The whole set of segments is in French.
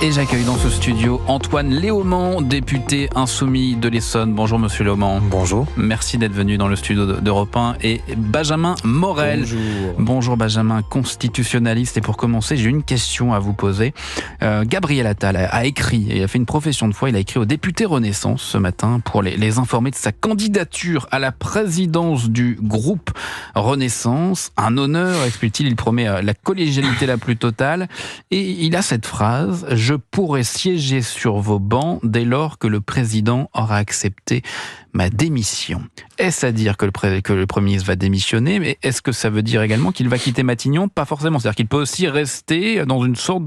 Et j'accueille dans ce studio Antoine Léaumont, député insoumis de l'Essonne. Bonjour Monsieur Léaumont. Bonjour. Merci d'être venu dans le studio d'Europe 1. Et Benjamin Morel. Bonjour. Bonjour Benjamin, constitutionnaliste. Et pour commencer, j'ai une question à vous poser. Gabriel Attal a écrit, et il a fait une profession de foi, il a écrit aux députés Renaissance ce matin pour les informer de sa candidature à la présidence du groupe Renaissance. Un honneur, explique-t-il, il promet la collégialité la plus totale. Et il a cette phrase: je pourrais siéger sur vos bancs dès lors que le président aura accepté ma démission. Est-ce à dire que le Premier ministre va démissionner, mais est-ce que ça veut dire également qu'il va quitter Matignon? Pas forcément. C'est-à-dire qu'il peut aussi rester dans une sorte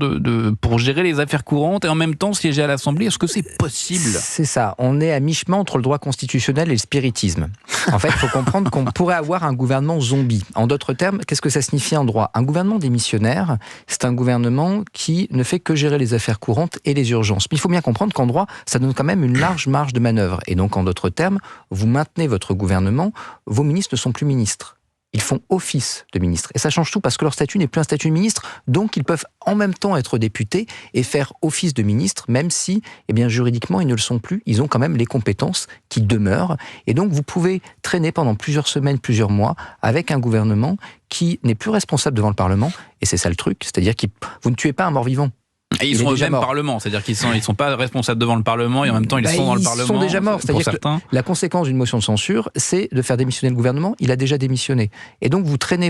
pour gérer les affaires courantes et en même temps siéger à l'Assemblée. Est-ce que c'est possible? C'est ça. On est à mi-chemin entre le droit constitutionnel et le spiritisme. En fait, il faut comprendre qu'on pourrait avoir un gouvernement zombie. En d'autres termes, qu'est-ce que ça signifie en droit? Un gouvernement démissionnaire, c'est un gouvernement qui ne fait que gérer les affaires courantes et les urgences. Mais il faut bien comprendre qu'en droit, ça donne quand même une large marge de manœuvre. Et donc, en d'autres termes, vous maintenez votre gouvernement, vos ministres ne sont plus ministres. Ils font office de ministre. Et ça change tout parce que leur statut n'est plus un statut de ministre, donc ils peuvent en même temps être députés et faire office de ministre, même si, juridiquement, ils ne le sont plus. Ils ont quand même les compétences qui demeurent. Et donc, vous pouvez traîner pendant plusieurs semaines, plusieurs mois, avec un gouvernement qui n'est plus responsable devant le Parlement. Et c'est ça le truc. C'est-à-dire que vous ne tuez pas un mort-vivant. Et ils sont eux-mêmes Parlement, c'est-à-dire qu'ils sont pas responsables devant le Parlement et en même temps ils sont dans le Parlement. Ils sont déjà morts, c'est-à-dire que la conséquence d'une motion de censure, c'est de faire démissionner le gouvernement. Il a déjà démissionné. Et donc vous traînez,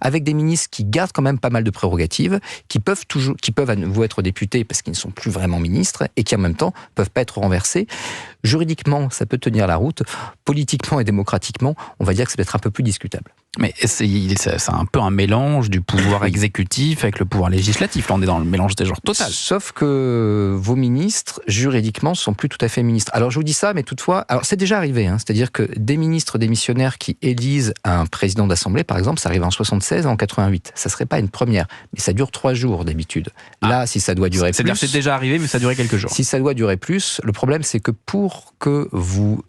avec des ministres qui gardent quand même pas mal de prérogatives, qui peuvent à nouveau être députés parce qu'ils ne sont plus vraiment ministres et qui en même temps peuvent pas être renversés. Juridiquement, ça peut tenir la route. Politiquement et démocratiquement, on va dire que c'est peut-être un peu plus discutable. Mais c'est un peu un mélange du pouvoir exécutif avec le pouvoir législatif. Là, on est dans le mélange des genres total. Sauf que vos ministres, juridiquement, ne sont plus tout à fait ministres. Alors, je vous dis ça, mais toutefois... Alors, c'est déjà arrivé, c'est-à-dire que des ministres démissionnaires qui élisent un président d'Assemblée, par exemple, ça arrive en 76 et en 88. Ça ne serait pas une première, mais ça dure 3 jours d'habitude. Là, si ça doit durer plus... C'est-à-dire que c'est déjà arrivé, mais ça a duré quelques jours. Si ça doit durer plus, le problème, c'est que pour que vous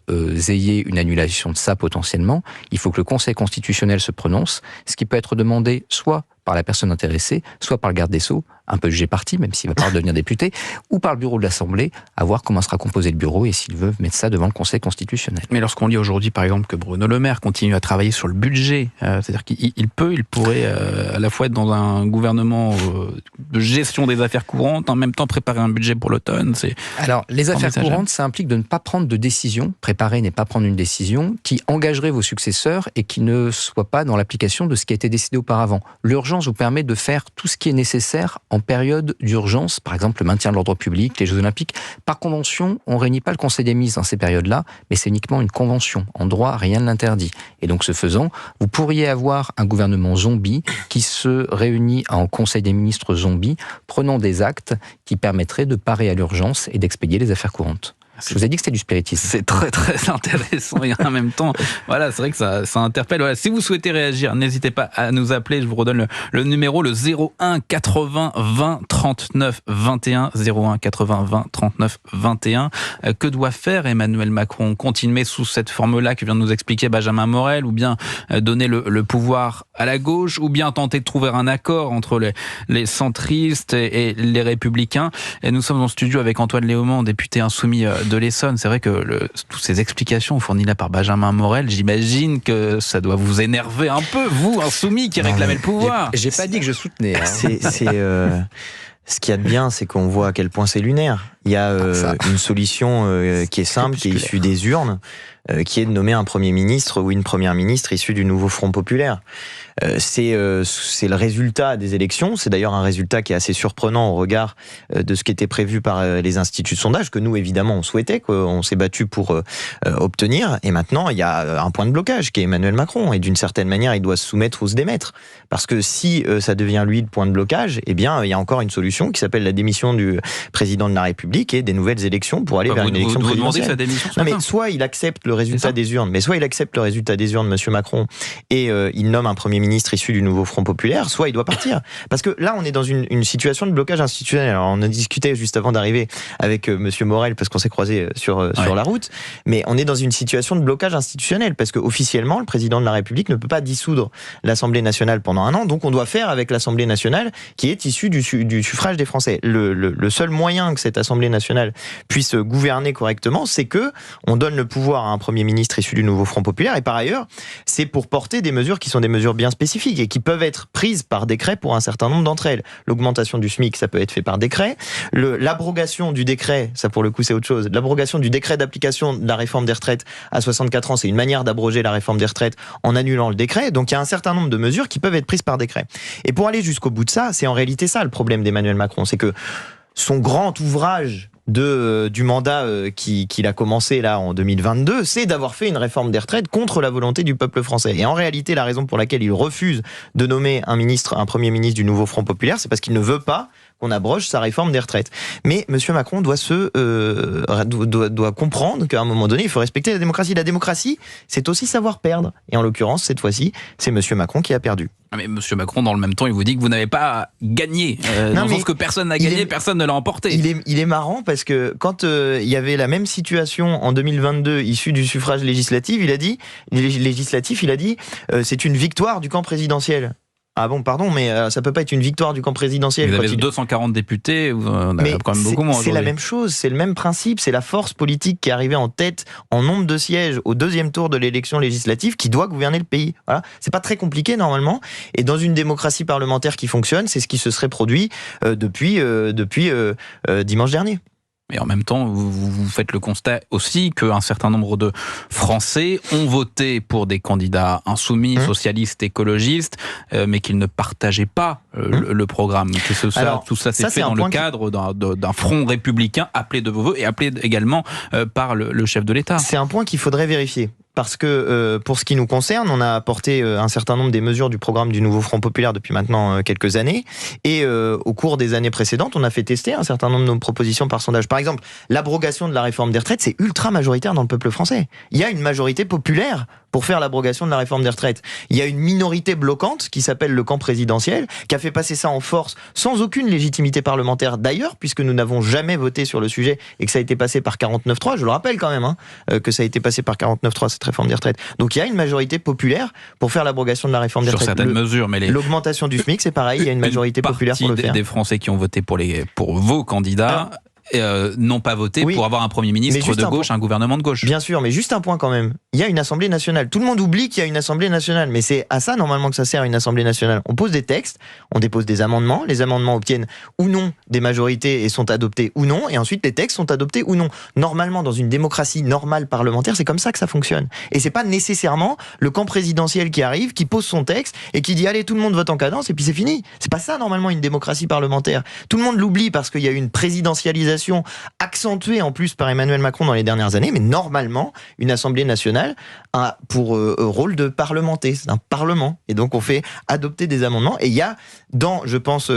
ayez une annulation de ça potentiellement, il faut que le Conseil constitutionnel se prononce, ce qui peut être demandé soit par la personne intéressée, soit par le garde des Sceaux, un peu jugé parti, même s'il ne va pas devenir député, ou par le bureau de l'Assemblée, à voir comment sera composé le bureau et s'il veut mettre ça devant le Conseil constitutionnel. Mais lorsqu'on lit aujourd'hui, par exemple, que Bruno Le Maire continue à travailler sur le budget, c'est-à-dire qu'il pourrait à la fois être dans un gouvernement de gestion des affaires courantes, en même temps préparer un budget pour l'automne. Alors, les affaires courantes, ça implique de ne pas prendre de décision, préparer n'est pas prendre une décision, qui engagerait vos successeurs et qui ne soit pas dans l'application de ce qui a été décidé auparavant. L'urgence vous permet de faire tout ce qui est nécessaire en période d'urgence, par exemple le maintien de l'ordre public, les Jeux Olympiques. Par convention, on ne réunit pas le Conseil des ministres dans ces périodes-là, mais c'est uniquement une convention. En droit, rien ne l'interdit. Et donc, ce faisant, vous pourriez avoir un gouvernement zombie qui se réunit en Conseil des ministres zombie, prenant des actes qui permettraient de parer à l'urgence et d'expédier les affaires courantes. Je vous ai dit que c'était du spiritisme. C'est très très intéressant et en même temps, voilà, c'est vrai que ça interpelle. Voilà, si vous souhaitez réagir, n'hésitez pas à nous appeler. Je vous redonne le numéro, le 01 80 20 39 21, 01 80 20 39 21. Que doit faire Emmanuel Macron? Continuer sous cette forme-là que vient de nous expliquer Benjamin Morel, ou bien donner le pouvoir à la gauche, ou bien tenter de trouver un accord entre les centristes et les républicains? Et nous sommes en studio avec Antoine Léaumont, député insoumis de l'Essonne. C'est vrai que toutes ces explications fournies là par Benjamin Morel, j'imagine que ça doit vous énerver un peu, vous, insoumis, qui réclamez le pouvoir. J'ai pas dit que je soutenais. Ce qu'il y a de bien, c'est qu'on voit à quel point c'est lunaire. Il y a une solution qui est simple, qui est issue des urnes, qui est de nommer un Premier ministre ou une Première ministre issue du nouveau Front populaire. C'est le résultat des élections. C'est d'ailleurs un résultat qui est assez surprenant au regard de ce qui était prévu par les instituts de sondage, que nous, évidemment, on souhaitait, qu'on s'est battu pour obtenir. Et maintenant, il y a un point de blocage qui est Emmanuel Macron. Et d'une certaine manière, il doit se soumettre ou se démettre. Parce que si ça devient lui le point de blocage, eh bien, il y a encore une solution qui s'appelle la démission du président de la République et des nouvelles élections pour aller vers une élection présidentielle. Vous demandez sa démission ce non, matin. mais soit il accepte le résultat des urnes. Mais soit il accepte le résultat des urnes, monsieur Macron, et il nomme un Premier ministre issu du nouveau Front Populaire, soit il doit partir. Parce que là, on est dans une situation de blocage institutionnel. Alors, on a discuté juste avant d'arriver avec monsieur Morel, parce qu'on s'est croisés sur la route, mais on est dans une situation de blocage institutionnel, parce qu'officiellement, le président de la République ne peut pas dissoudre l'Assemblée nationale pendant un an, donc on doit faire avec l'Assemblée nationale qui est issue du suffrage des Français. Le seul moyen que cette Assemblée nationale puisse gouverner correctement, c'est que on donne le pouvoir à un Premier ministre issu du nouveau Front Populaire, et par ailleurs, c'est pour porter des mesures qui sont des mesures bien spécifiques et qui peuvent être prises par décret pour un certain nombre d'entre elles. L'augmentation du SMIC, ça peut être fait par décret. L'abrogation du décret, ça pour le coup c'est autre chose, l'abrogation du décret d'application de la réforme des retraites à 64 ans, c'est une manière d'abroger la réforme des retraites en annulant le décret. Donc il y a un certain nombre de mesures qui peuvent être prises par décret. Et pour aller jusqu'au bout de ça, c'est en réalité ça le problème d'Emmanuel Macron, c'est que son grand ouvrage du mandat qu'il a commencé là en 2022, c'est d'avoir fait une réforme des retraites contre la volonté du peuple français. Et en réalité, la raison pour laquelle il refuse de nommer un Premier ministre du nouveau Front Populaire, c'est parce qu'il ne veut pas qu'on abroge sa réforme des retraites. Mais M. Macron doit comprendre qu'à un moment donné, il faut respecter la démocratie. La démocratie, c'est aussi savoir perdre. Et en l'occurrence, cette fois-ci, c'est M. Macron qui a perdu. Mais M. Macron, dans le même temps, il vous dit que vous n'avez pas gagné. Dans le sens que personne n'a gagné, personne ne l'a emporté. Il est marrant parce que quand il y avait la même situation en 2022, issue du suffrage législatif, il a dit c'est une victoire du camp présidentiel. Ah bon, pardon, mais ça peut pas être une victoire du camp présidentiel. Vous avez 240 députés, on a quand même beaucoup moins. C'est la même chose, c'est le même principe, c'est la force politique qui est arrivée en tête en nombre de sièges au deuxième tour de l'élection législative qui doit gouverner le pays. Voilà, c'est pas très compliqué normalement. Et dans une démocratie parlementaire qui fonctionne, c'est ce qui se serait produit depuis dimanche dernier. Et en même temps, vous faites le constat aussi qu'un certain nombre de Français ont voté pour des candidats insoumis, socialistes, écologistes, mais qu'ils ne partageaient pas le programme. Tout ça s'est fait dans le cadre d'un front républicain appelé de vos voeux et appelé également par le chef de l'État. C'est un point qu'il faudrait vérifier. Parce que pour ce qui nous concerne, on a apporté un certain nombre des mesures du programme du nouveau Front Populaire depuis maintenant quelques années. Et au cours des années précédentes, on a fait tester un certain nombre de nos propositions par sondage. Par exemple, l'abrogation de la réforme des retraites, c'est ultra majoritaire dans le peuple français. Il y a une majorité populaire pour faire l'abrogation de la réforme des retraites. Il y a une minorité bloquante qui s'appelle le camp présidentiel, qui a fait passer ça en force sans aucune légitimité parlementaire d'ailleurs, puisque nous n'avons jamais voté sur le sujet et que ça a été passé par 49.3. Je le rappelle quand même, que ça a été passé par 49.3 cette réforme des retraites. Donc il y a une majorité populaire pour faire l'abrogation de la réforme des retraites. Sur certaines mesures, mais l'augmentation du SMIC, c'est pareil, il y a une majorité populaire pour le faire. Des Français qui ont voté pour vos candidats n'ont pas voté pour avoir un Premier ministre de gauche, un gouvernement de gauche. Bien sûr, mais juste un point quand même. Il y a une Assemblée nationale. Tout le monde oublie qu'il y a une Assemblée nationale, mais c'est à ça normalement que ça sert une Assemblée nationale. On pose des textes, on dépose des amendements, les amendements obtiennent ou non des majorités et sont adoptés ou non, et ensuite les textes sont adoptés ou non. Normalement, dans une démocratie normale parlementaire, c'est comme ça que ça fonctionne. Et c'est pas nécessairement le camp présidentiel qui arrive, qui pose son texte et qui dit allez, tout le monde vote en cadence et puis c'est fini. C'est pas ça normalement une démocratie parlementaire. Tout le monde l'oublie parce qu'il y a eu une présidentialisation accentuée en plus par Emmanuel Macron dans les dernières années, mais normalement, une Assemblée nationale a pour rôle de parlementer. C'est un parlement. Et donc, on fait adopter des amendements. Et il y a, dans, je pense,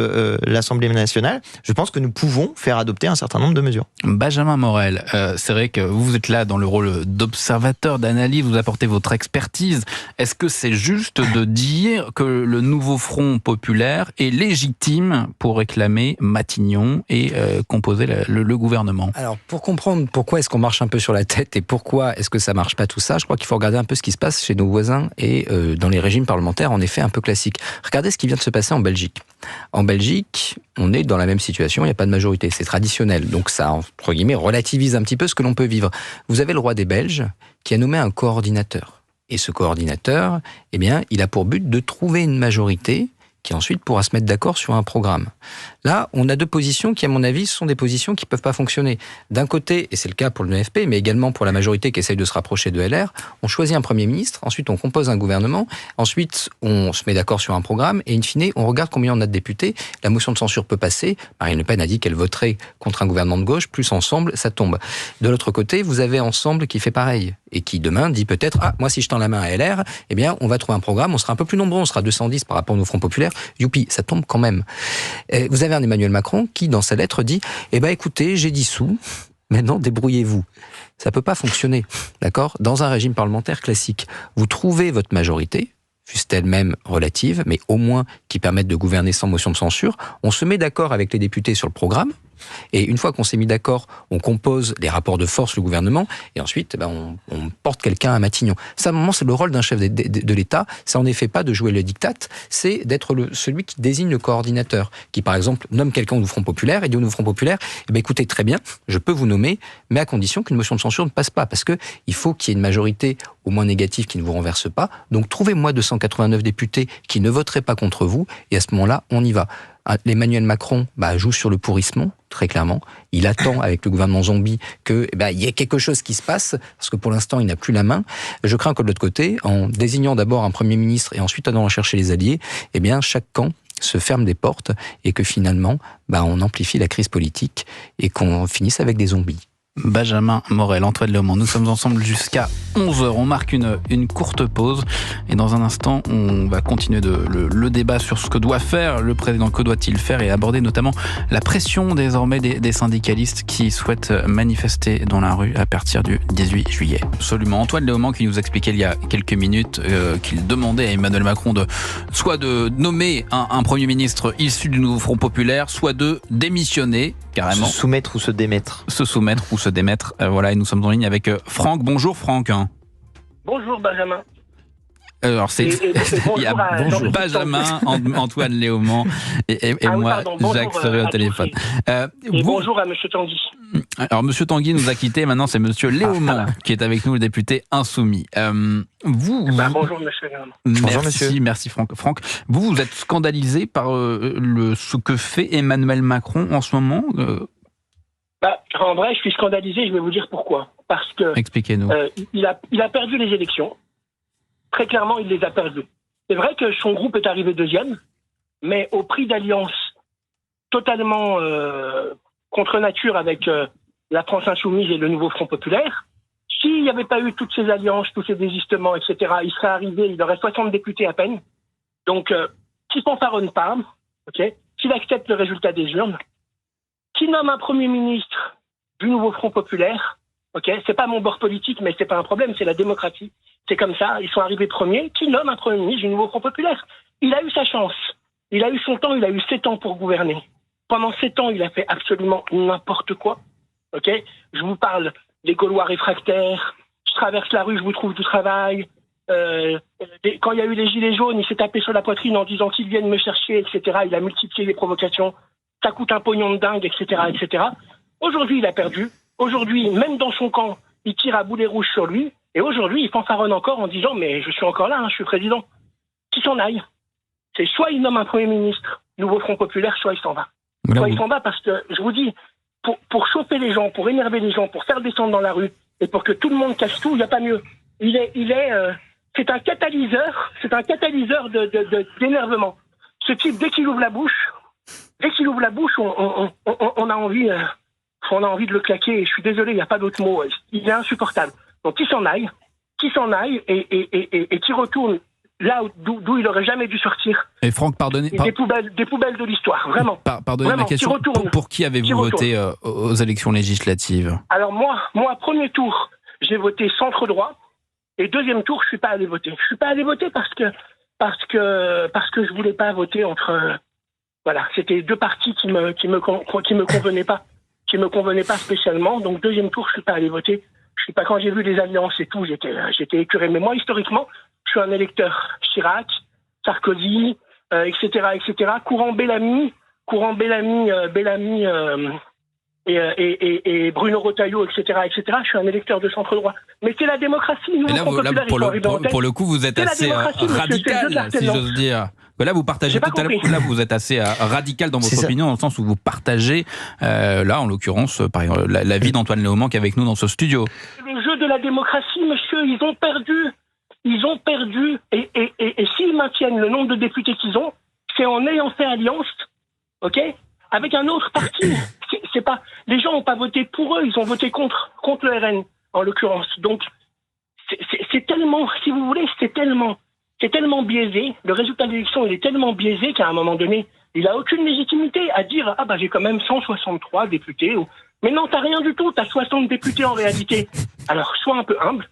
l'Assemblée nationale, je pense que nous pouvons faire adopter un certain nombre de mesures. Benjamin Morel, c'est vrai que vous êtes là dans le rôle d'observateur, d'analyse, vous apportez votre expertise. Est-ce que c'est juste de dire que le nouveau Front Populaire est légitime pour réclamer Matignon et composer le gouvernement? Alors, pour comprendre pourquoi est-ce qu'on marche un peu sur la tête et pourquoi est-ce que ça marche pas tout ça, je crois qu'il faut regarder un peu ce qui se passe chez nos voisins et dans les régimes parlementaires, en effet, un peu classiques. Regardez ce qui vient de se passer en Belgique. En Belgique, on est dans la même situation, il n'y a pas de majorité, c'est traditionnel. Donc ça, entre guillemets, relativise un petit peu ce que l'on peut vivre. Vous avez le roi des Belges qui a nommé un coordinateur. Et ce coordinateur, eh bien, il a pour but de trouver une majorité qui ensuite pourra se mettre d'accord sur un programme. Là, on a deux positions qui, à mon avis, sont des positions qui ne peuvent pas fonctionner. D'un côté, et c'est le cas pour le NFP, mais également pour la majorité qui essaye de se rapprocher de LR, on choisit un Premier ministre, ensuite on compose un gouvernement, ensuite on se met d'accord sur un programme, et in fine, on regarde combien on a de députés. La motion de censure peut passer. Marine Le Pen a dit qu'elle voterait contre un gouvernement de gauche, plus Ensemble, ça tombe. De l'autre côté, vous avez Ensemble qui fait pareil, et qui demain dit peut-être, moi si je tends la main à LR, eh bien on va trouver un programme, on sera un peu plus nombreux, on sera 210 par rapport à nos Fronts populaires, youpi, ça tombe quand même. Vous avez un Emmanuel Macron qui, dans sa lettre, dit « Eh ben, écoutez, j'ai dissous maintenant débrouillez-vous. Ça peut pas fonctionner, d'accord ? Dans un régime parlementaire classique, vous trouvez votre majorité, fût-elle même relative, mais au moins qui permettent de gouverner sans motion de censure. On se met d'accord avec les députés sur le programme, et une fois qu'on s'est mis d'accord, on compose les rapports de force, le gouvernement, et ensuite on porte quelqu'un à Matignon. Ça, à un moment, c'est le rôle d'un chef de l'État. C'est en effet pas de jouer le diktat, c'est d'être celui qui désigne le coordinateur, qui par exemple nomme quelqu'un au Nouveau Front Populaire, et dit au Nouveau Front Populaire, écoutez, très bien, je peux vous nommer, mais à condition qu'une motion de censure ne passe pas, parce que il faut qu'il y ait une majorité au moins négative qui ne vous renverse pas. Donc trouvez-moi 289 députés qui ne voteraient pas contre vous, et à ce moment-là, on y va. Emmanuel Macron joue sur le pourrissement, très clairement. Il attend avec le gouvernement zombie qu'il y ait quelque chose qui se passe, parce que pour l'instant, il n'a plus la main. Je crains que de l'autre côté, en désignant d'abord un Premier ministre et ensuite en allant chercher les alliés, chaque camp se ferme des portes et que finalement, on amplifie la crise politique et qu'on finisse avec des zombies. Benjamin Morel, Antoine Léaumont, nous sommes ensemble jusqu'à 11h. On marque une courte pause et dans un instant, on va continuer le débat sur ce que doit faire le président, que doit-il faire, et aborder notamment la pression désormais des syndicalistes qui souhaitent manifester dans la rue à partir du 18 juillet. Absolument. Antoine Léaumont qui nous expliquait il y a quelques minutes qu'il demandait à Emmanuel Macron soit de nommer un Premier ministre issu du Nouveau Front Populaire, soit de démissionner carrément. Se soumettre ou se démettre. Se soumettre ou se démettre. Voilà, et nous sommes en ligne avec Franck. Bonjour Franck. Bonjour Benjamin. Alors bonjour Benjamin, Antoine Léaumont et moi, Jacques Serré au téléphone. Bonjour à Monsieur Tanguy. Alors Monsieur Tanguy nous a quittés, maintenant c'est Monsieur Léaumont qui est avec nous, le député insoumis. Bonjour Monsieur Léaumont. Merci Franck. Franck, vous êtes scandalisé par ce que fait Emmanuel Macron en ce moment En vrai, je suis scandalisé, je vais vous dire pourquoi. Parce que expliquez-nous. Il a perdu les élections. Très clairement, il les a perdues. C'est vrai que son groupe est arrivé deuxième, mais au prix d'alliances totalement contre nature avec la France Insoumise et le Nouveau Front Populaire. S'il n'y avait pas eu toutes ces alliances, tous ces désistements, etc., il serait arrivé, il aurait 60 députés à peine. Donc, qui fanfaronne pas, s'il accepte le résultat des urnes, qui nomme un Premier ministre du Nouveau Front Populaire, c'est pas mon bord politique, mais c'est pas un problème, c'est la démocratie. C'est comme ça, ils sont arrivés premiers, qui nomme un Premier ministre du Nouveau Front Populaire. Il a eu sa chance. Il a eu son temps, il a eu 7 ans pour gouverner. Pendant 7 ans, il a fait absolument n'importe quoi. Je vous parle des Gaulois réfractaires, je traverse la rue, je vous trouve du travail. Quand il y a eu les gilets jaunes, il s'est tapé sur la poitrine en disant qu'ils viennent me chercher, etc. Il a multiplié les provocations. Ça coûte un pognon de dingue, etc., etc. Aujourd'hui, il a perdu. Aujourd'hui, même dans son camp, il tire à boulet rouge sur lui. Et aujourd'hui, il fanfaronne encore en disant « Mais je suis encore là, je suis président ». Qu'il s'en aille. C'est soit il nomme un Premier ministre, Nouveau Front Populaire, soit il s'en va. Soit il s'en va parce que, je vous dis, pour chauffer les gens, pour énerver les gens, pour faire descendre dans la rue, et pour que tout le monde casse tout, il n'y a pas mieux. C'est un catalyseur d'énervement. Ce type, dès qu'il ouvre la bouche, on a envie de le claquer, et je suis désolé, il n'y a pas d'autre mot. Il est insupportable. Donc qu'il s'en aille et qu'il retourne là d'où il aurait jamais dû sortir. Et Franck, pardonnez. Des poubelles de l'histoire, vraiment. Pardonnez ma question. Pour qui avez-vous voté aux élections législatives ? Alors moi, premier tour, j'ai voté centre droit, et deuxième tour, je suis pas allé voter. Je suis pas allé voter parce que je voulais pas voter entre. Voilà, c'était deux partis qui me convenaient pas, spécialement. Donc deuxième tour, je suis pas allé voter. Je sais pas, quand j'ai vu les alliances et tout, j'étais écuré. Mais moi, historiquement, je suis un électeur Chirac, Sarkozy, etc. Courant Bellamy, et Bruno Retailleau, etc. Je suis un électeur de centre droit. Mais c'est la démocratie. Nous, pour le coup, vous êtes assez radical, si j'ose dire. Là, vous partagez totalement. Là, vous êtes assez radical dans votre opinion, dans le sens où vous partagez, là, en l'occurrence, par exemple, l'avis d'Antoine Léaumont qui est avec nous dans ce studio. Le jeu de la démocratie, monsieur, ils ont perdu. Et s'ils maintiennent le nombre de députés qu'ils ont, c'est en ayant fait alliance, avec un autre parti. C'est pas, les gens n'ont pas voté pour eux, ils ont voté contre le RN, en l'occurrence. Donc, c'est tellement, si vous voulez, c'est tellement biaisé. Le résultat de l'élection, il est tellement biaisé qu'à un moment donné, Il a aucune légitimité à dire j'ai quand même 163 députés. Mais non, t'as rien du tout, t'as 60 députés en réalité. Alors sois un peu humble,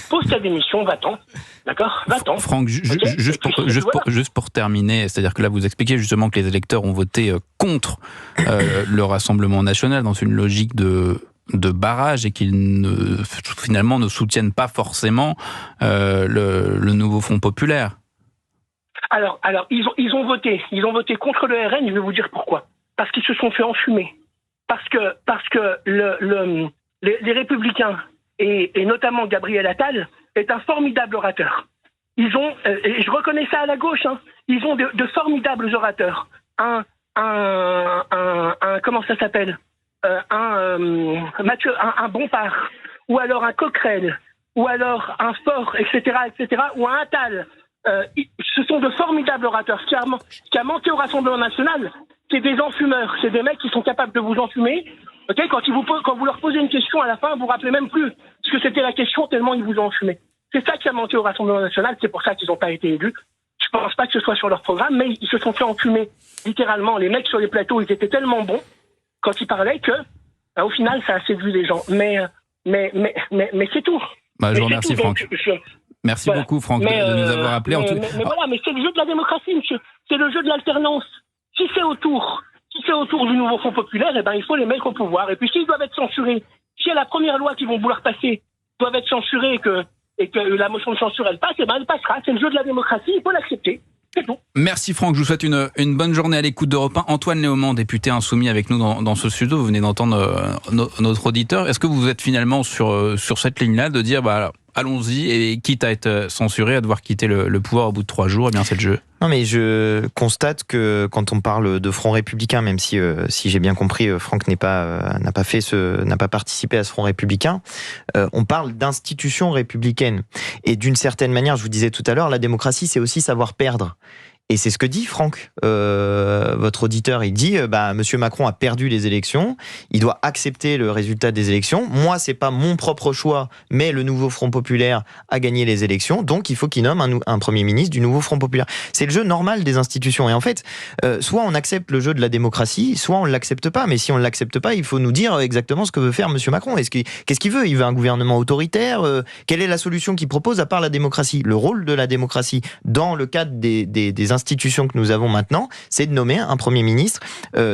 pose ta démission, va-t'en. D'accord, va-t'en. Franck, juste pour terminer, c'est-à-dire que là vous expliquez justement que les électeurs ont voté contre le Rassemblement national dans une logique de barrage et qu'ils finalement ne soutiennent pas forcément le nouveau Front populaire. Alors ils ont voté contre le RN. Je vais vous dire pourquoi. Parce qu'ils se sont fait enfumer. Parce que les Républicains et notamment Gabriel Attal est un formidable orateur. Ils ont, et je reconnais ça à la gauche, ils ont de formidables orateurs. Comment ça s'appelle, un Bompard, ou alors un Coquerel, ou alors un Faure, etc., ou un Attal. Ce sont de formidables orateurs. Ce qui a manqué au Rassemblement national, c'est des enfumeurs. C'est des mecs qui sont capables de vous enfumer. Okay, quand vous leur posez une question, à la fin, vous vous rappelez même plus ce que c'était la question tellement ils vous ont enfumé. C'est ça qui a manqué au Rassemblement national. C'est pour ça qu'ils n'ont pas été élus. Je pense pas que ce soit sur leur programme, mais ils se sont fait enfumer. Littéralement, les mecs sur les plateaux, ils étaient tellement bons quand ils parlaient que, au final, ça a séduit les gens. Mais c'est tout. Je vous remercie, Franck. Merci beaucoup, Franck, de nous avoir appelés. Voilà, mais c'est le jeu de la démocratie, monsieur. C'est le jeu de l'alternance. Si c'est autour du nouveau Front populaire, il faut les mettre au pouvoir. Et puis s'ils doivent être censurés, si à la première loi qu'ils vont vouloir passer doivent être censurés et que la motion de censure elle passe, elle passera. C'est le jeu de la démocratie, il faut l'accepter. C'est tout. Merci Franck, je vous souhaite une bonne journée à l'écoute d'Europe 1. Antoine Léaumont, député insoumis avec nous dans ce studio, vous venez d'entendre notre auditeur. Est-ce que vous êtes finalement sur cette ligne-là de dire allons-y, et quitte à être censuré, à devoir quitter le pouvoir au bout de 3 jours, c'est le jeu? Non, mais je constate que quand on parle de Front républicain, même si j'ai bien compris, Franck n'a pas participé à ce Front républicain, on parle d'institutions républicaines. Et d'une certaine manière, je vous disais tout à l'heure, la démocratie, c'est aussi savoir perdre. Et c'est ce que dit Franck, votre auditeur. Il dit, Monsieur Macron a perdu les élections, il doit accepter le résultat des élections. Moi, c'est pas mon propre choix, mais le nouveau Front populaire a gagné les élections, donc il faut qu'il nomme un Premier ministre du nouveau Front populaire. C'est le jeu normal des institutions. Et en fait, soit on accepte le jeu de la démocratie, soit on ne l'accepte pas. Mais si on ne l'accepte pas, il faut nous dire exactement ce que veut faire Monsieur Macron. Qu'est-ce qu'il veut? Il veut un gouvernement autoritaire? Quelle est la solution qu'il propose à part la démocratie? Le rôle de la démocratie dans le cadre des institutions que nous avons maintenant, c'est de nommer un Premier ministre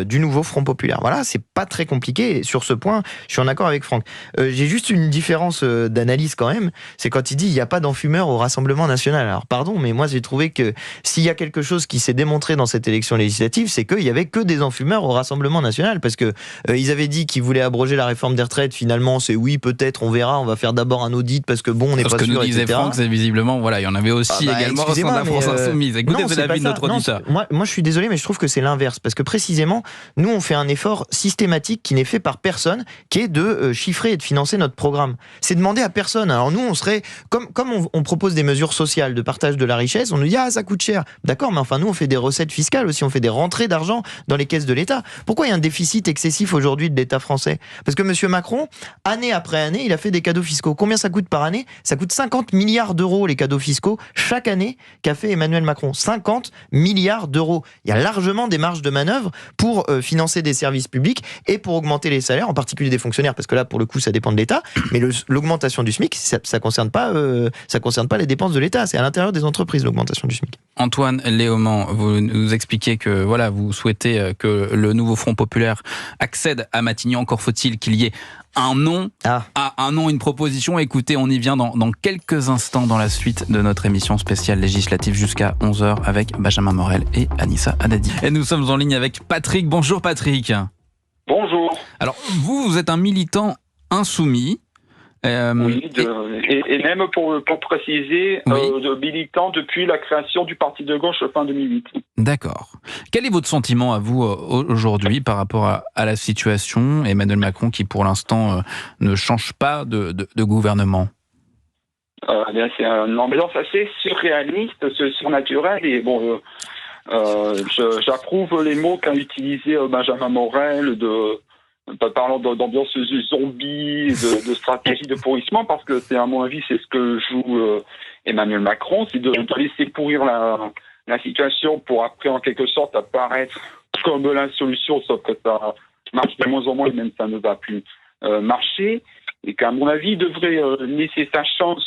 du nouveau Front populaire. Voilà, c'est pas très compliqué. Et sur ce point, je suis en accord avec Franck. J'ai juste une différence d'analyse quand même, c'est quand il dit il n'y a pas d'enfumeurs au Rassemblement national. Alors pardon, mais moi j'ai trouvé que s'il y a quelque chose qui s'est démontré dans cette élection législative, c'est qu'il y avait que des enfumeurs au Rassemblement national, parce que ils avaient dit qu'ils voulaient abroger la réforme des retraites. Finalement, c'est oui, peut-être, on verra, on va faire d'abord un audit parce que on n'est pas sûr, etc. Ce que nous disait Franck, c'est visiblement, il y en avait aussi également au sein de la France insoumise. Écoutez, c'est l'avis de notre auditeur. Moi, je suis désolé, mais je trouve que c'est l'inverse, parce que précisément, nous, on fait un effort systématique qui n'est fait par personne, qui est de chiffrer et de financer notre programme. C'est demander à personne. Alors nous, on serait, comme on propose des mesures sociales de partage de la richesse, on nous dit, ça coûte cher. D'accord, mais enfin, nous, on fait des recettes fiscales aussi, on fait des rentrées d'argent dans les caisses de l'État. Pourquoi il y a un déficit excessif aujourd'hui de l'État français? Parce que M. Macron, année après année, il a fait des cadeaux fiscaux. Combien ça coûte par année? Ça coûte 50 milliards d'euros, les cadeaux fiscaux, chaque année qu'a fait Emmanuel Macron. 50 milliards d'euros. Il y a largement des marges de manœuvre pour financer des services publics et pour augmenter les salaires, en particulier des fonctionnaires, parce que là, pour le coup, ça dépend de l'État. Mais l'augmentation du SMIC, ça concerne pas les dépenses de l'État. C'est à l'intérieur des entreprises, l'augmentation du SMIC. Antoine Léaumont, vous nous expliquez que vous souhaitez que le nouveau Front populaire accède à Matignon. Encore faut-il qu'il y ait un nom, une proposition. Écoutez, on y vient dans quelques instants dans la suite de notre émission spéciale législative jusqu'à 11h avec Benjamin Morel et Anissa Haddadi. Et nous sommes en ligne avec Patrick. Bonjour Patrick. Bonjour. Alors, vous êtes un militant insoumis. Oui, et même pour préciser, de militant depuis la création du parti de gauche fin 2008. D'accord. Quel est votre sentiment à vous aujourd'hui par rapport à la situation? Emmanuel Macron qui pour l'instant ne change pas de gouvernement. C'est une ambiance assez surréaliste, surnaturelle, et j'approuve les mots qu'a utilisé Benjamin Morel parlant d'ambiance zombie, de stratégie de pourrissement, parce que à mon avis, c'est ce que joue Emmanuel Macron, c'est de laisser pourrir la situation pour après, en quelque sorte, apparaître comme la solution, sauf que ça marche de moins en moins et même ça ne va plus marcher. Et qu'à mon avis, il devrait laisser sa chance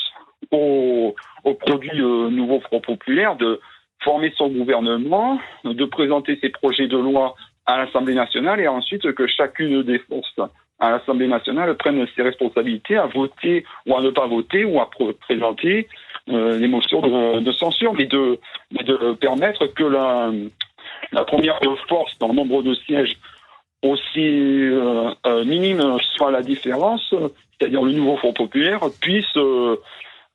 au produit Nouveau Front Populaire de former son gouvernement, de présenter ses projets de loi à l'Assemblée nationale et ensuite que chacune des forces à l'Assemblée nationale prenne ses responsabilités à voter ou à ne pas voter ou à présenter les motions de censure, mais de permettre que la première force dans le nombre de sièges aussi minime soit la différence, c'est-à-dire le Nouveau Front Populaire, puisse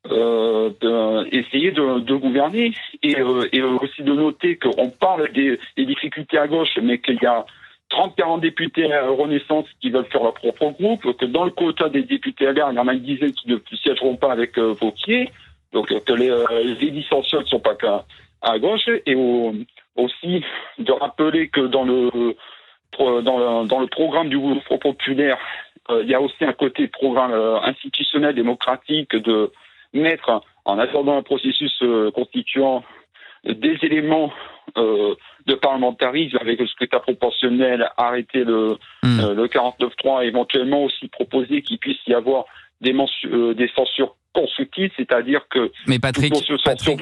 essayer de gouverner et aussi de noter qu'on parle des difficultés à gauche, mais qu'il y a 30-40 députés à Renaissance qui veulent faire leur propre groupe, que dans le quota des députés LR, il y en a une dizaine qui ne siégeront pas avec Wauquiez, donc que les dissensions ne sont pas qu'à gauche, et aussi de rappeler que dans le programme du Front Populaire, il y a aussi un côté programme institutionnel démocratique de mettre, en attendant un processus constituant, des éléments de parlementarisme avec le scrutin proportionnel, arrêter le 49.3, éventuellement aussi proposer qu'il puisse y avoir des censures constructives, c'est-à-dire que... Mais Patrick,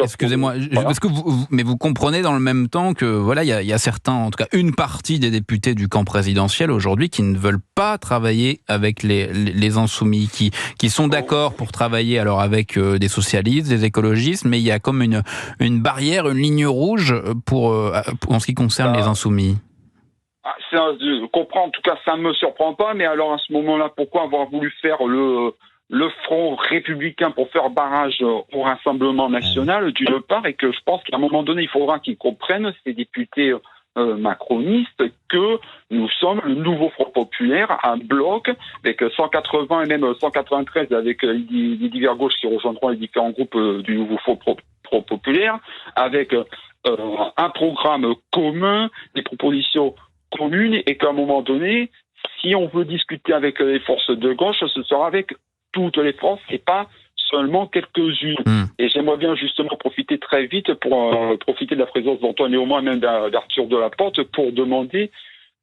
excusez-moi, voilà. Parce que vous comprenez dans le même temps que voilà, il y a certains, en tout cas une partie des députés du camp présidentiel aujourd'hui qui ne veulent pas travailler avec les insoumis, qui sont d'accord pour travailler alors avec des socialistes, des écologistes, mais il y a comme une barrière, une ligne rouge en ce qui concerne les insoumis. Je comprends, en tout cas ça ne me surprend pas, mais alors à ce moment-là, pourquoi avoir voulu faire le front républicain pour faire barrage au Rassemblement national d'une part, et que je pense qu'à un moment donné, il faudra qu'ils comprennent, ces députés macronistes, que nous sommes le Nouveau Front Populaire, un bloc avec 180 et même 193 avec les divers gauches qui rejoindront les différents groupes du Nouveau Front Populaire, avec un programme commun, des propositions communes, et qu'à un moment donné, si on veut discuter avec les forces de gauche, ce sera avec toutes les forces et pas seulement quelques-unes. Et j'aimerais bien justement profiter très vite pour profiter de la présence d'Antoine et au moins même d'Arthur Delaporte pour demander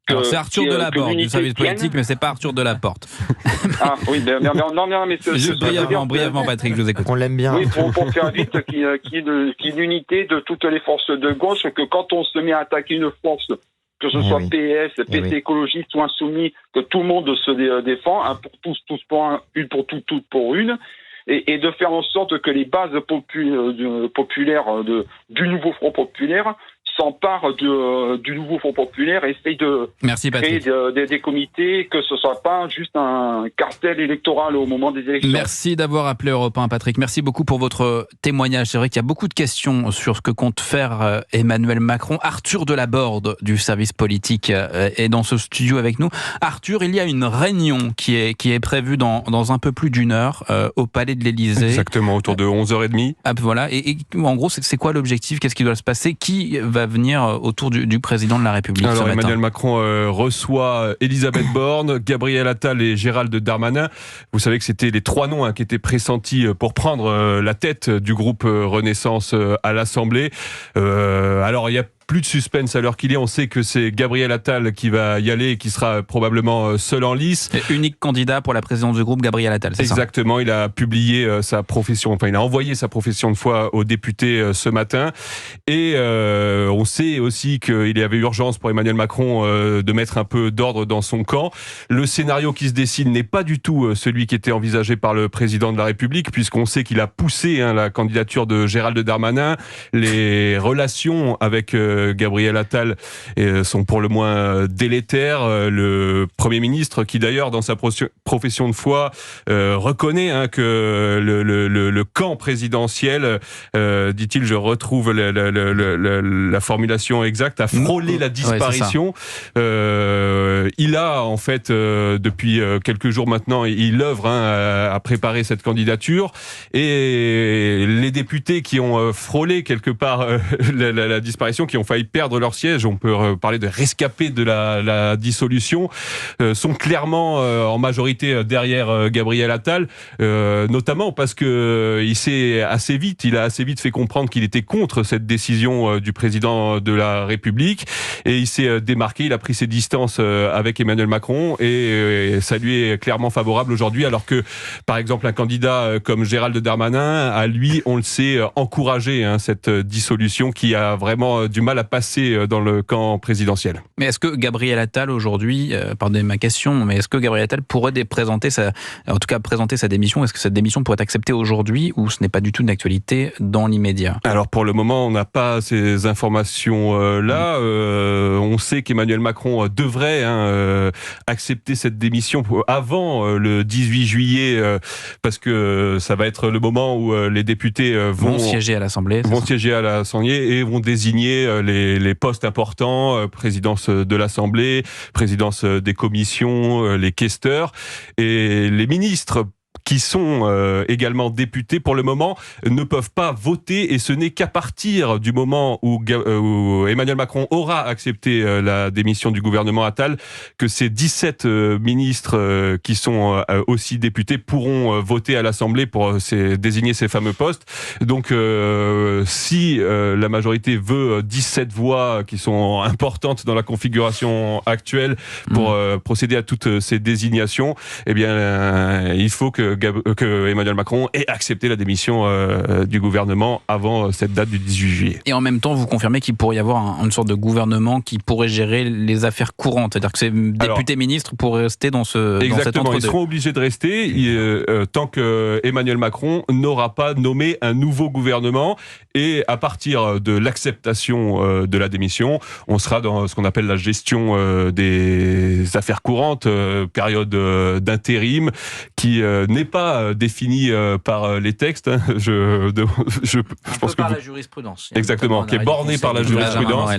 que... Alors c'est Arthur Delaporte du service politique, mais c'est pas Arthur Delaporte. Ah oui, non, mais... Brièvement, Patrick, je vous écoute. On l'aime bien. Oui, pour faire vite, qu'il y ait l'unité de toutes les forces de gauche, que quand on se met à attaquer une force, que ce soit PS, PC écologiste ou insoumis, que tout le monde se défend, un pour tous, tous pour un, une pour toutes, toutes pour une, et de faire en sorte que les bases populaires du Nouveau Front Populaire s'emparent du Nouveau Front Populaire et essayent de créer des comités, que ce ne soit pas juste un cartel électoral au moment des élections. Merci d'avoir appelé Europe 1, Patrick. Merci beaucoup pour votre témoignage. C'est vrai qu'il y a beaucoup de questions sur ce que compte faire Emmanuel Macron. Arthur Delaborde du service politique est dans ce studio avec nous. Arthur, il y a une réunion qui est prévue dans un peu plus d'une heure au Palais de l'Élysée. Exactement, autour de 11h30. Ah, voilà. Et en gros, c'est quoi l'objectif ? Qu'est-ce qui doit se passer ? Qui va venir autour du président de la République? Alors Emmanuel Macron reçoit Elisabeth Borne, Gabriel Attal et Gérald Darmanin. Vous savez que c'était les trois noms qui étaient pressentis pour prendre la tête du groupe Renaissance à l'Assemblée. Alors il y a plus de suspense à l'heure qu'il est. On sait que c'est Gabriel Attal qui va y aller et qui sera probablement seul en lice. Et unique candidat pour la présidence du groupe, Gabriel Attal, c'est Exactement, ça. Il a publié sa profession, enfin il a envoyé sa profession de foi aux députés ce matin. Et on sait aussi qu'il y avait urgence pour Emmanuel Macron de mettre un peu d'ordre dans son camp. Le scénario qui se dessine n'est pas du tout celui qui était envisagé par le président de la République, puisqu'on sait qu'il a poussé la candidature de Gérald Darmanin. Les relations avec Gabriel Attal sont pour le moins délétères. Le Premier ministre, qui d'ailleurs dans sa profession de foi reconnaît que le camp présidentiel, dit-il, je retrouve la formulation exacte, a frôlé la disparition. Il a en fait depuis quelques jours maintenant, il œuvre à préparer cette candidature, et les députés qui ont frôlé quelque part la disparition, qui ont failli perdre leur siège, on peut parler de rescapés de la dissolution, sont clairement en majorité derrière Gabriel Attal, notamment parce que il a assez vite fait comprendre qu'il était contre cette décision du président de la République, et il s'est démarqué, il a pris ses distances avec Emmanuel Macron, et ça lui est clairement favorable aujourd'hui, alors que par exemple un candidat comme Gérald Darmanin a, lui, on le sait, encouragé cette dissolution qui a vraiment du mal à passer dans le camp présidentiel. Mais est-ce que Gabriel Attal aujourd'hui, pardonnez ma question, mais est-ce que Gabriel Attal pourrait présenter sa démission? Est-ce que cette démission pourrait être acceptée aujourd'hui, ou ce n'est pas du tout d'actualité dans l'immédiat? Alors pour le moment, on n'a pas ces informations-là. On sait qu'Emmanuel Macron devrait accepter cette démission avant le 18 juillet, parce que ça va être le moment où les députés vont siéger à l'Assemblée. Et vont désigner les postes importants, présidence de l'Assemblée, présidence des commissions, les questeurs, et les ministres qui sont également députés, pour le moment, ne peuvent pas voter, et ce n'est qu'à partir du moment où Emmanuel Macron aura accepté la démission du gouvernement Attal que ces 17 ministres qui sont aussi députés pourront voter à l'Assemblée pour désigner ces fameux postes. Donc, si la majorité veut 17 voix qui sont importantes dans la configuration actuelle pour procéder à toutes ces désignations, eh bien, il faut que Emmanuel Macron ait accepté la démission du gouvernement avant cette date du 18 juillet. Et en même temps, vous confirmez qu'il pourrait y avoir une sorte de gouvernement qui pourrait gérer les affaires courantes, c'est-à-dire que ces députés-ministres pourraient rester dans cet entre-deux. Exactement, ils seront obligés de rester tant que Emmanuel Macron n'aura pas nommé un nouveau gouvernement, et à partir de l'acceptation de la démission, on sera dans ce qu'on appelle la gestion des affaires courantes, période d'intérim qui n'est pas définie par les textes. Je pense que par la jurisprudence. Exactement, qui est bornée par la jurisprudence.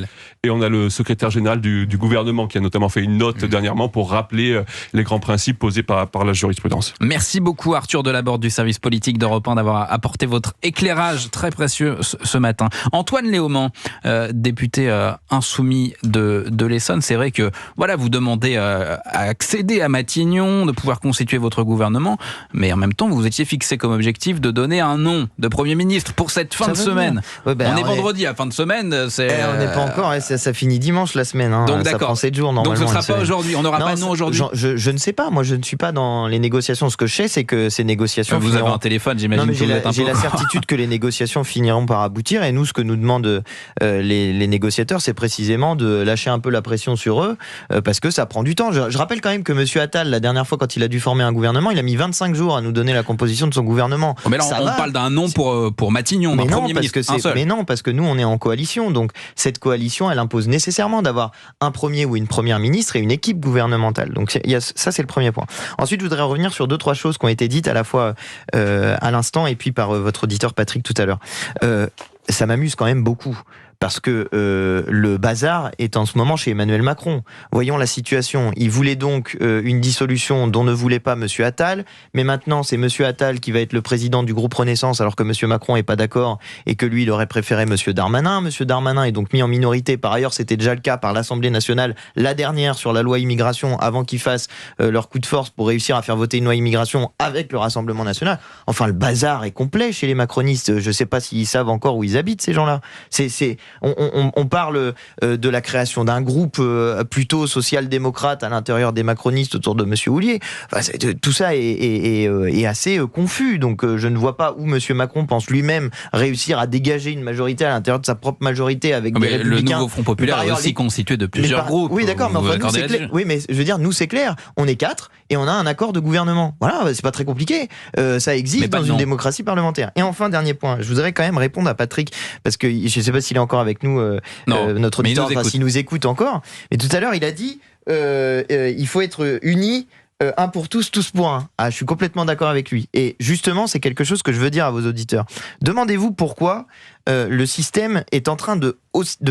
Et on a le secrétaire général du gouvernement qui a notamment fait une note dernièrement pour rappeler les grands principes posés par la jurisprudence. Merci beaucoup Arthur Delaborde du service politique d'Europe 1 d'avoir apporté votre éclairage très précieux ce matin. Antoine Léaumont, député insoumis de l'Essonne, c'est vrai que vous demandez à accéder à Matignon, de pouvoir constituer votre gouvernement, mais en même temps vous étiez fixé comme objectif de donner un nom de Premier ministre pour cette fin de semaine. Ouais, on est vendredi, la fin de semaine, on n'est pas encore, ça finit dimanche la semaine. Donc d'accord. Ça prend 7 jours normalement. Donc ce ne sera pas aujourd'hui, on n'aura pas de nom aujourd'hui. Je ne sais pas, moi je ne suis pas dans les négociations. Ce que je sais, c'est que ces négociations vous avez un téléphone, j'imagine. Non, mais j'ai la certitude que les négociations finiront par aboutir, et nous, ce que nous demandent les négociateurs, c'est précisément de lâcher un peu la pression sur eux, parce que ça prend du temps. Je rappelle quand même que M. Attal, la dernière fois, quand il a dû former un gouvernement, il a mis 25 jours à nous donner la composition de son gouvernement. Mais là, on parle d'un nom pour Matignon, d'un Premier ministre, un seul. Mais non, parce que nous, on est en coalition. Donc, cette coalition, elle impose nécessairement d'avoir un Premier ou une Première ministre et une équipe gouvernementale. Donc, ça, c'est le premier point. Ensuite, je voudrais revenir sur 2-3 choses qui ont été dites à la fois à l'instant et puis par votre auditeur Patrick tout à l'heure. Ça m'amuse quand même beaucoup, parce que le bazar est en ce moment chez Emmanuel Macron. Voyons la situation. Il voulait donc une dissolution dont ne voulait pas M. Attal, mais maintenant c'est M. Attal qui va être le président du groupe Renaissance, alors que M. Macron n'est pas d'accord et que lui, il aurait préféré M. Darmanin. M. Darmanin est donc mis en minorité. Par ailleurs, c'était déjà le cas par l'Assemblée nationale, la dernière, sur la loi immigration, avant qu'ils fassent leur coup de force pour réussir à faire voter une loi immigration avec le Rassemblement national. Enfin, le bazar est complet chez les macronistes. Je ne sais pas s'ils savent encore où ils habitent, ces gens-là. On parle de la création d'un groupe plutôt social-démocrate à l'intérieur des macronistes autour de M. Houllier. Enfin, tout ça est assez confus. Donc je ne vois pas où M. Macron pense lui-même réussir à dégager une majorité à l'intérieur de sa propre majorité avec des républicains. Le nouveau Front populaire est aussi constitué de plusieurs groupes. Oui, d'accord, mais enfin, nous, c'est clair. Oui, mais je veux dire, nous, c'est clair. On est 4 et on a un accord de gouvernement. Voilà, c'est pas très compliqué. Ça existe dans une démocratie parlementaire. Et enfin, dernier point, je voudrais quand même répondre à Patrick, parce que je ne sais pas s'il est encore avec nous, notre auditeur, s'il nous écoute encore. Mais tout à l'heure, il a dit il faut être unis, un pour tous, tous pour un. Ah, je suis complètement d'accord avec lui. Et justement, c'est quelque chose que je veux dire à vos auditeurs. Demandez-vous pourquoi le système est en train de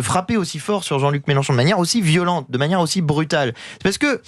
frapper aussi fort sur Jean-Luc Mélenchon, de manière aussi violente, de manière aussi brutale. C'est parce que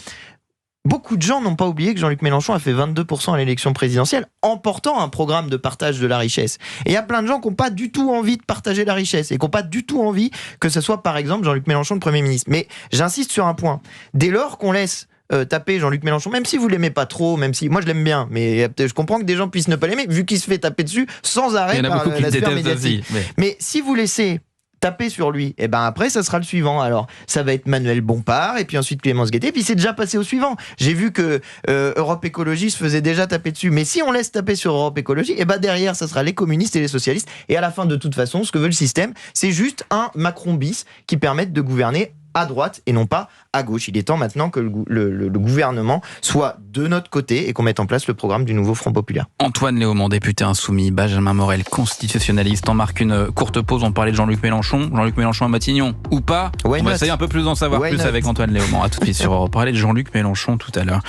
beaucoup de gens n'ont pas oublié que Jean-Luc Mélenchon a fait 22% à l'élection présidentielle en portant un programme de partage de la richesse. Et il y a plein de gens qui n'ont pas du tout envie de partager la richesse et qui n'ont pas du tout envie que ce soit, par exemple, Jean-Luc Mélenchon le Premier ministre. Mais j'insiste sur un point. Dès lors qu'on laisse taper Jean-Luc Mélenchon, même si vous l'aimez pas trop, même si moi je l'aime bien, mais je comprends que des gens puissent ne pas l'aimer, vu qu'il se fait taper dessus sans arrêt par la sphère médiatique. Mais si vous laissez taper sur lui, et ben après ça sera le suivant. Alors ça va être Manuel Bompard et puis ensuite Clémence Guettet, puis c'est déjà passé au suivant. J'ai vu que Europe Écologie se faisait déjà taper dessus, mais si on laisse taper sur Europe Écologie, et ben derrière ça sera les communistes et les socialistes, et à la fin de toute façon ce que veut le système, c'est juste un Macron bis qui permette de gouverner à droite et non pas à gauche. Il est temps maintenant que le gouvernement soit de notre côté et qu'on mette en place le programme du nouveau Front Populaire. Antoine Léaumont, député insoumis, Benjamin Morel, constitutionnaliste. On marque une courte pause, on parlait de Jean-Luc Mélenchon. Jean-Luc Mélenchon à Matignon ou pas? On va essayer un peu plus d'en savoir plus avec Antoine Léaumont. À tout de suite sur Europe. On parlait de Jean-Luc Mélenchon tout à l'heure.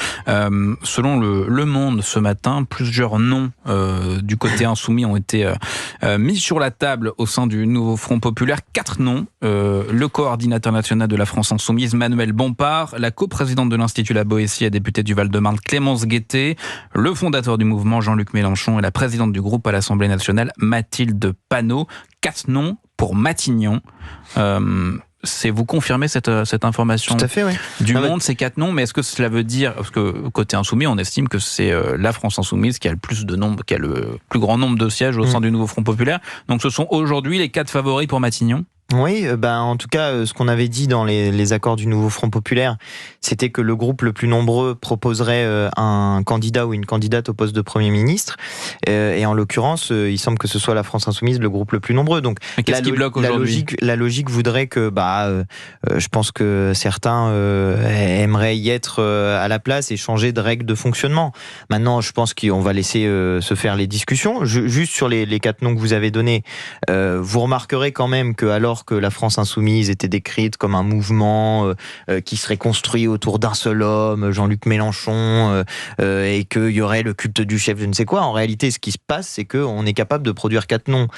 Selon le Monde ce matin, plusieurs noms du côté insoumis ont été mis sur la table au sein du nouveau Front Populaire. 4 noms. Le coordinateur national de la France Insoumise, Manuel Bompard, la coprésidente de l'Institut La Boétie et députée du Val-de-Marne, Clémence Guettet, le fondateur du mouvement, Jean-Luc Mélenchon, et la présidente du groupe à l'Assemblée nationale, Mathilde Panot. 4 noms pour Matignon. Vous confirmez cette information? Tout à fait, oui. Du Monde, c'est 4 noms, mais est-ce que cela veut dire, parce que côté insoumis, on estime que c'est la France Insoumise qui a le plus grand nombre de sièges au sein du nouveau Front Populaire. Donc ce sont aujourd'hui les 4 favoris pour Matignon? Oui, en tout cas, ce qu'on avait dit dans les accords du nouveau Front Populaire, c'était que le groupe le plus nombreux proposerait un candidat ou une candidate au poste de Premier ministre. Et en l'occurrence, il semble que ce soit la France Insoumise le groupe le plus nombreux. Donc, qu'est-ce qui bloque aujourd'hui ? La logique voudrait que, je pense que certains aimeraient y être à la place et changer de règles de fonctionnement. Maintenant, je pense qu'on va laisser se faire les discussions. Juste sur les 4 noms que vous avez donnés, vous remarquerez quand même que alors que la France Insoumise était décrite comme un mouvement qui serait construit autour d'un seul homme, Jean-Luc Mélenchon, et qu'il y aurait le culte du chef, je ne sais quoi. En réalité, ce qui se passe, c'est qu'on est capable de produire 4 noms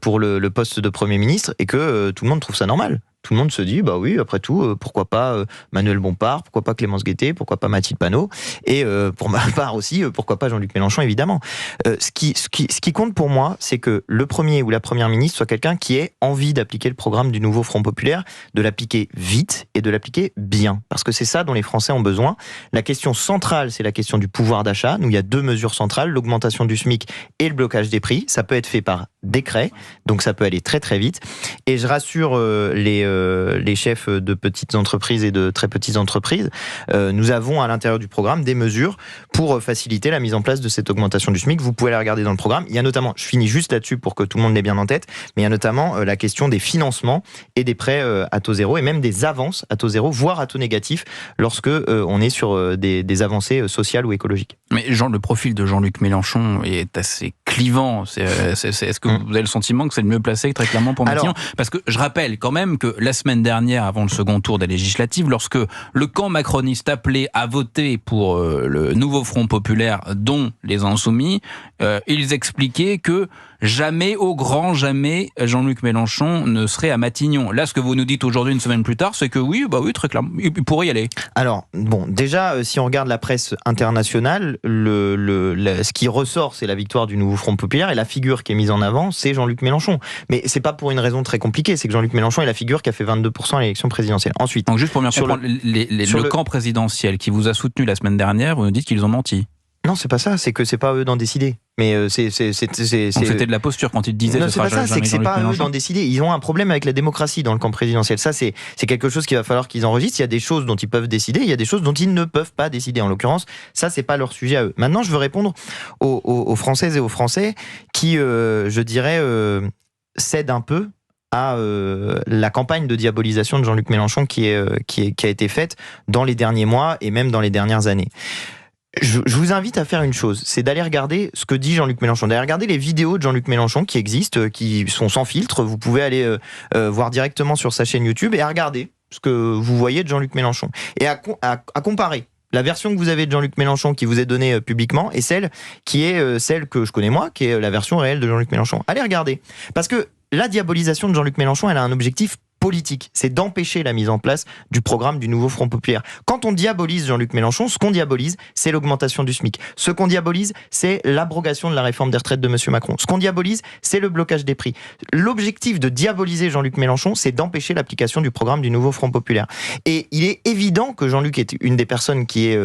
pour le poste de Premier ministre et que tout le monde trouve ça normal. Tout le monde se dit, oui, après tout, pourquoi pas Manuel Bompard, pourquoi pas Clémence Guettet, pourquoi pas Mathilde Panot, et pour ma part aussi, pourquoi pas Jean-Luc Mélenchon, évidemment. Ce qui compte pour moi, c'est que le premier ou la première ministre soit quelqu'un qui ait envie d'appliquer le programme du nouveau Front Populaire, de l'appliquer vite et de l'appliquer bien. Parce que c'est ça dont les Français ont besoin. La question centrale, c'est la question du pouvoir d'achat. Nous, il y a 2 mesures centrales, l'augmentation du SMIC et le blocage des prix. Ça peut être fait par décret, donc ça peut aller très très vite. Et je rassure les chefs de petites entreprises et de très petites entreprises, nous avons à l'intérieur du programme des mesures pour faciliter la mise en place de cette augmentation du SMIC. Vous pouvez la regarder dans le programme. Il y a notamment, je finis juste là-dessus pour que tout le monde l'ait bien en tête, mais il y a notamment la question des financements et des prêts à taux zéro et même des avances à taux zéro, voire à taux négatif lorsque on est sur des avancées sociales ou écologiques. Mais le profil de Jean-Luc Mélenchon est assez clivant. Est-ce que vous avez le sentiment que c'est le mieux placé très clairement pour Matignon? Parce que je rappelle quand même que la semaine dernière, avant le second tour des législatives, lorsque le camp macroniste appelait à voter pour le nouveau Front Populaire, dont les Insoumis, ils expliquaient que jamais, au grand jamais, Jean-Luc Mélenchon ne serait à Matignon. Là, ce que vous nous dites aujourd'hui, une semaine plus tard, c'est que oui, très clairement, il pourrait y aller. Alors, déjà, si on regarde la presse internationale, ce qui ressort, c'est la victoire du nouveau Front Populaire et la figure qui est mise en avant, c'est Jean-Luc Mélenchon. Mais c'est pas pour une raison très compliquée, c'est que Jean-Luc Mélenchon est la figure qui a fait 22% à l'élection présidentielle. Ensuite, donc juste pour bien comprendre, le camp présidentiel qui vous a soutenu la semaine dernière, vous nous dites qu'ils ont menti. Non, c'est pas ça, c'est que c'est pas eux d'en décider. Mais donc c'était de la posture quand ils disaient. Non, c'est pas ça, c'est que c'est pas eux d'en décider. Ils ont un problème avec la démocratie dans le camp présidentiel. Ça, c'est quelque chose qu'il va falloir qu'ils enregistrent. Il y a des choses dont ils peuvent décider, il y a des choses dont ils ne peuvent pas décider. En l'occurrence, ça, c'est pas leur sujet à eux. Maintenant, je veux répondre aux Françaises et aux Français qui, je dirais, cèdent un peu à la campagne de diabolisation de Jean-Luc Mélenchon qui a été faite dans les derniers mois et même dans les dernières années. Je vous invite à faire une chose, c'est d'aller regarder ce que dit Jean-Luc Mélenchon, d'aller regarder les vidéos de Jean-Luc Mélenchon qui existent, qui sont sans filtre. Vous pouvez aller voir directement sur sa chaîne YouTube et à regarder ce que vous voyez de Jean-Luc Mélenchon et à comparer la version que vous avez de Jean-Luc Mélenchon qui vous est donnée publiquement et celle qui est celle que je connais moi, qui est la version réelle de Jean-Luc Mélenchon. Allez regarder, parce que la diabolisation de Jean-Luc Mélenchon, elle a un objectif politique, c'est d'empêcher la mise en place du programme du nouveau Front populaire. Quand on diabolise Jean-Luc Mélenchon, ce qu'on diabolise, c'est l'augmentation du SMIC. Ce qu'on diabolise, c'est l'abrogation de la réforme des retraites de M. Macron. Ce qu'on diabolise, c'est le blocage des prix. L'objectif de diaboliser Jean-Luc Mélenchon, c'est d'empêcher l'application du programme du nouveau Front populaire. Et il est évident que Jean-Luc est une des personnes qui est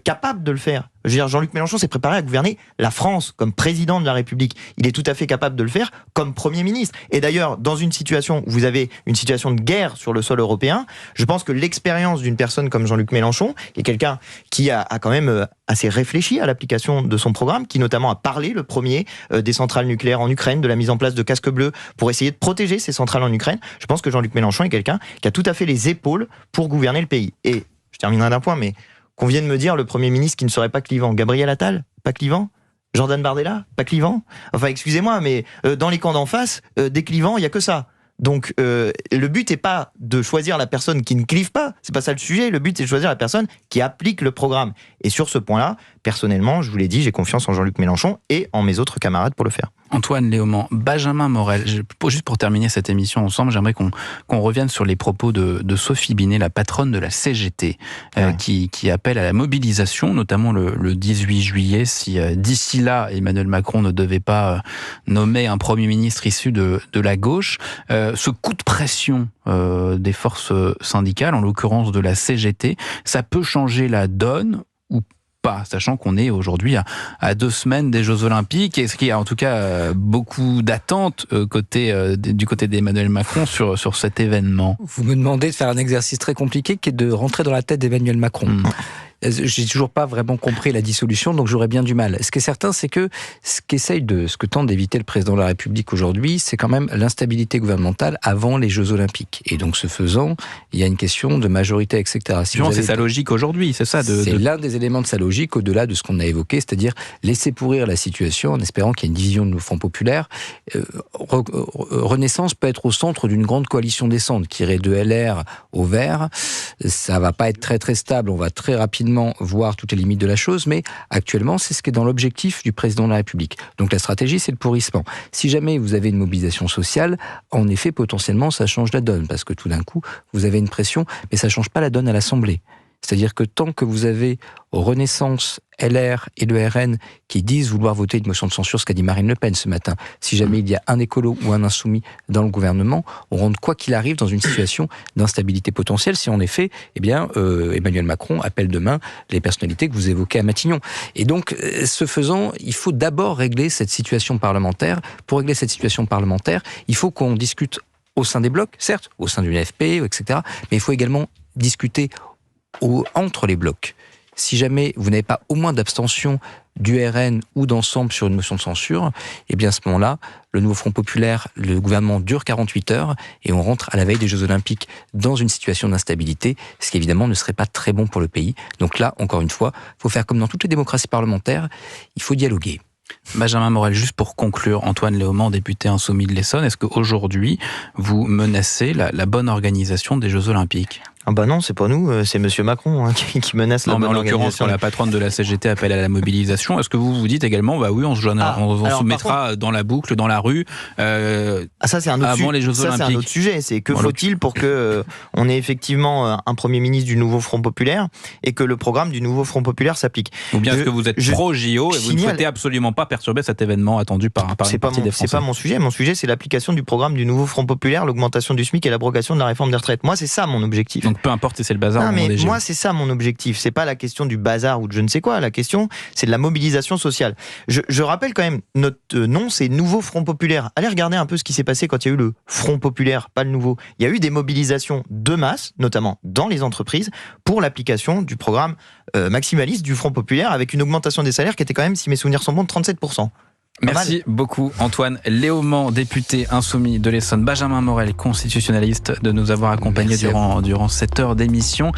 capable de le faire. Je veux dire, Jean-Luc Mélenchon s'est préparé à gouverner la France comme président de la République. Il est tout à fait capable de le faire comme Premier ministre. Et d'ailleurs, dans une situation où vous avez une situation de guerre sur le sol européen, je pense que l'expérience d'une personne comme Jean-Luc Mélenchon, qui est quelqu'un qui a quand même assez réfléchi à l'application de son programme, qui notamment a parlé le premier des centrales nucléaires en Ukraine, de la mise en place de casques bleus pour essayer de protéger ces centrales en Ukraine, je pense que Jean-Luc Mélenchon est quelqu'un qui a tout à fait les épaules pour gouverner le pays. Et je terminerai d'un point, mais qu'on vienne me dire le Premier ministre qui ne serait pas clivant. Gabriel Attal, pas clivant. Jordan Bardella, pas clivant. Enfin, excusez-moi, mais dans les camps d'en face, des clivants, il n'y a que ça. Donc, le but n'est pas de choisir la personne qui ne clive pas. C'est pas ça le sujet. Le but, c'est de choisir la personne qui applique le programme. Et sur ce point-là, personnellement, je vous l'ai dit, j'ai confiance en Jean-Luc Mélenchon et en mes autres camarades pour le faire. Antoine Léaumont, Benjamin Morel, juste pour terminer cette émission ensemble, j'aimerais qu'on revienne sur les propos de Sophie Binet, la patronne de la CGT, qui appelle à la mobilisation, notamment le 18 juillet, si d'ici là, Emmanuel Macron ne devait pas nommer un Premier ministre issu de la gauche. Ce coup de pression des forces syndicales, en l'occurrence de la CGT, ça peut changer la donne ou pas, sachant qu'on est aujourd'hui à 2 semaines des Jeux Olympiques, et ce qui a en tout cas beaucoup d'attentes du côté d'Emmanuel Macron sur cet événement. Vous me demandez de faire un exercice très compliqué qui est de rentrer dans la tête d'Emmanuel Macron. J'ai toujours pas vraiment compris la dissolution, donc j'aurais bien du mal. Ce qui est certain, c'est que ce que tente d'éviter le président de la République aujourd'hui, c'est quand même l'instabilité gouvernementale avant les Jeux Olympiques. Et donc, ce faisant, il y a une question de majorité, etc. C'est sa logique aujourd'hui, c'est ça. C'est l'un des éléments de sa logique, au-delà de ce qu'on a évoqué, c'est-à-dire laisser pourrir la situation en espérant qu'il y ait une division de nos Front populaire. Renaissance peut être au centre d'une grande coalition des centres, qui irait de LR au Vert. Ça va pas être très très stable, on va très rapidement voir toutes les limites de la chose, mais actuellement, c'est ce qui est dans l'objectif du président de la République. Donc la stratégie, c'est le pourrissement. Si jamais vous avez une mobilisation sociale, en effet, potentiellement, ça change la donne, parce que tout d'un coup, vous avez une pression, mais ça change pas la donne à l'Assemblée. C'est-à-dire que tant que vous avez Renaissance, LR et le RN qui disent vouloir voter une motion de censure, ce qu'a dit Marine Le Pen ce matin, si jamais il y a un écolo ou un insoumis dans le gouvernement, on rentre quoi qu'il arrive dans une situation d'instabilité potentielle si en effet, Emmanuel Macron appelle demain les personnalités que vous évoquez à Matignon. Et donc, ce faisant, il faut d'abord régler cette situation parlementaire. Pour régler cette situation parlementaire, il faut qu'on discute au sein des blocs, certes, au sein du NFP, etc., mais il faut également discuter entre les blocs. Si jamais vous n'avez pas au moins d'abstention du RN ou d'ensemble sur une motion de censure, eh bien à ce moment-là, le nouveau Front populaire, le gouvernement dure 48 heures et on rentre à la veille des Jeux Olympiques dans une situation d'instabilité, ce qui évidemment ne serait pas très bon pour le pays. Donc là, encore une fois, il faut faire comme dans toutes les démocraties parlementaires, il faut dialoguer. Benjamin Morel, juste pour conclure, Antoine Léaumont, député insoumis de l'Essonne, est-ce qu'aujourd'hui, vous menacez la bonne organisation des Jeux Olympiques ? Ah bah non, c'est pas nous, c'est Monsieur Macron qui menace la bonne organisation. En l'occurrence, quand la patronne de la CGT appelle à la mobilisation, est-ce que vous vous dites également, bah oui, on se mettra dans la boucle, dans la rue, ça c'est un autre avant les Jeux Olympiques. Ça c'est un autre sujet, c'est que faut-il pour que on ait effectivement un Premier ministre du nouveau Front populaire et que le programme du nouveau Front populaire s'applique. Ou bien est-ce que vous êtes pro-JO et vous ne souhaitez absolument pas perturber cet événement attendu par une partie des Français? C'est pas mon sujet. Mon sujet, c'est l'application du programme du nouveau Front populaire, l'augmentation du SMIC et l'abrogation de la réforme des retraites. Moi, c'est ça mon objectif. Donc peu importe si c'est le bazar ou mais moi, c'est ça mon objectif. C'est pas la question du bazar ou de je ne sais quoi. La question, c'est de la mobilisation sociale. Je rappelle quand même, notre nom, c'est Nouveau Front populaire. Allez regarder un peu ce qui s'est passé quand il y a eu le Front populaire, pas le nouveau. Il y a eu des mobilisations de masse, notamment dans les entreprises, pour l'application du programme maximaliste du Front populaire avec une augmentation des salaires qui était quand même, si mes souvenirs sont bons, de 37%. Merci beaucoup Antoine Léaumont, député insoumis de l'Essonne, Benjamin Morel, constitutionnaliste, de nous avoir accompagnés durant cette heure d'émission.